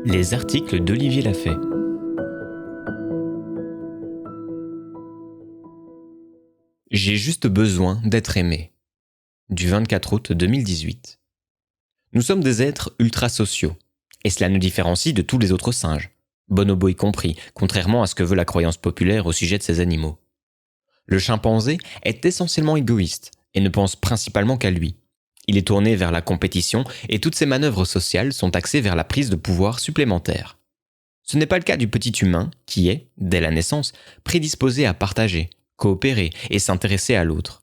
Les articles d'Olivier Lafay. J'ai juste besoin d'être aimé. Du 24 août 2018. Nous sommes des êtres ultra-sociaux, et cela nous différencie de tous les autres singes, bonobos y compris, contrairement à ce que veut la croyance populaire au sujet de ces animaux. Le chimpanzé est essentiellement égoïste et ne pense principalement qu'à lui. Il est tourné vers la compétition et toutes ses manœuvres sociales sont axées vers la prise de pouvoir supplémentaire. Ce n'est pas le cas du petit humain qui est, dès la naissance, prédisposé à partager, coopérer et s'intéresser à l'autre.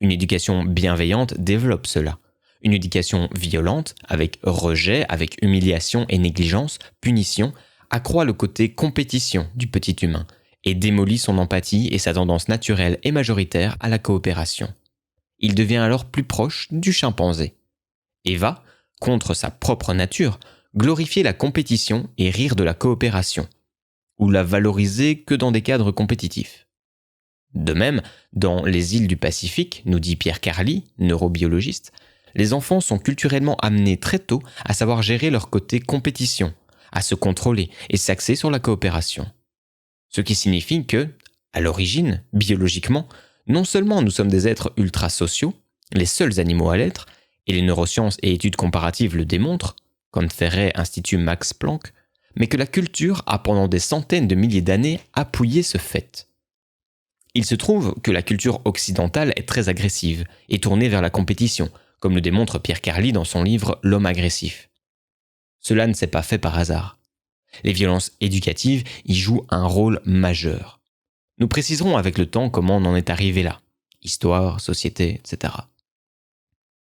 Une éducation bienveillante développe cela. Une éducation violente, avec rejet, avec humiliation et négligence, punition, accroît le côté compétition du petit humain et démolit son empathie et sa tendance naturelle et majoritaire à la coopération. Il devient alors plus proche du chimpanzé et va, contre sa propre nature, glorifier la compétition et rire de la coopération, ou la valoriser que dans des cadres compétitifs. De même, dans les îles du Pacifique, nous dit Pierre Carli, neurobiologiste, les enfants sont culturellement amenés très tôt à savoir gérer leur côté compétition, à se contrôler et s'axer sur la coopération. Ce qui signifie que, à l'origine, biologiquement, non seulement nous sommes des êtres ultra-sociaux, les seuls animaux à l'être, et les neurosciences et études comparatives le démontrent, comme ferait Institut Max Planck, mais que la culture a pendant des centaines de milliers d'années appuyé ce fait. Il se trouve que la culture occidentale est très agressive et tournée vers la compétition, comme le démontre Pierre Carli dans son livre L'homme agressif. Cela ne s'est pas fait par hasard. Les violences éducatives y jouent un rôle majeur. Nous préciserons avec le temps comment on en est arrivé là. Histoire, société, etc.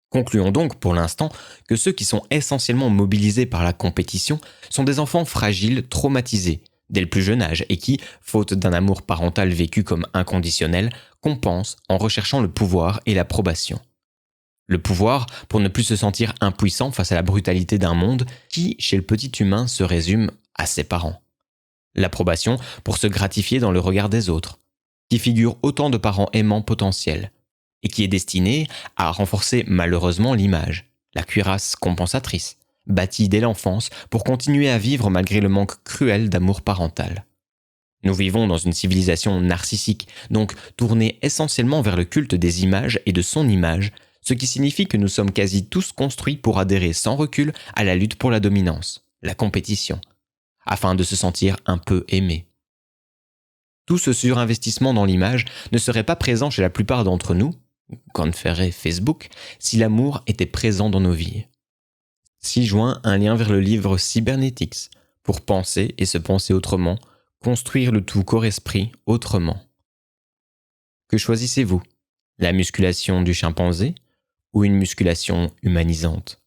Concluons donc pour l'instant que ceux qui sont essentiellement mobilisés par la compétition sont des enfants fragiles, traumatisés, dès le plus jeune âge et qui, faute d'un amour parental vécu comme inconditionnel, compensent en recherchant le pouvoir et l'approbation. Le pouvoir pour ne plus se sentir impuissant face à la brutalité d'un monde qui, chez le petit humain, se résume à ses parents. L'approbation pour se gratifier dans le regard des autres, qui figure autant de parents aimants potentiels, et qui est destiné à renforcer malheureusement l'image, la cuirasse compensatrice, bâtie dès l'enfance pour continuer à vivre malgré le manque cruel d'amour parental. Nous vivons dans une civilisation narcissique, donc tournée essentiellement vers le culte des images et de son image, ce qui signifie que nous sommes quasi tous construits pour adhérer sans recul à la lutte pour la dominance, la compétition, afin de se sentir un peu aimé. Tout ce surinvestissement dans l'image ne serait pas présent chez la plupart d'entre nous, qu'en ferait Facebook, si l'amour était présent dans nos vies. 6 juin, un lien vers le livre Cybernetics, pour penser et se penser autrement, construire le tout corps-esprit autrement. Que choisissez-vous ? La musculation du chimpanzé ou une musculation humanisante ?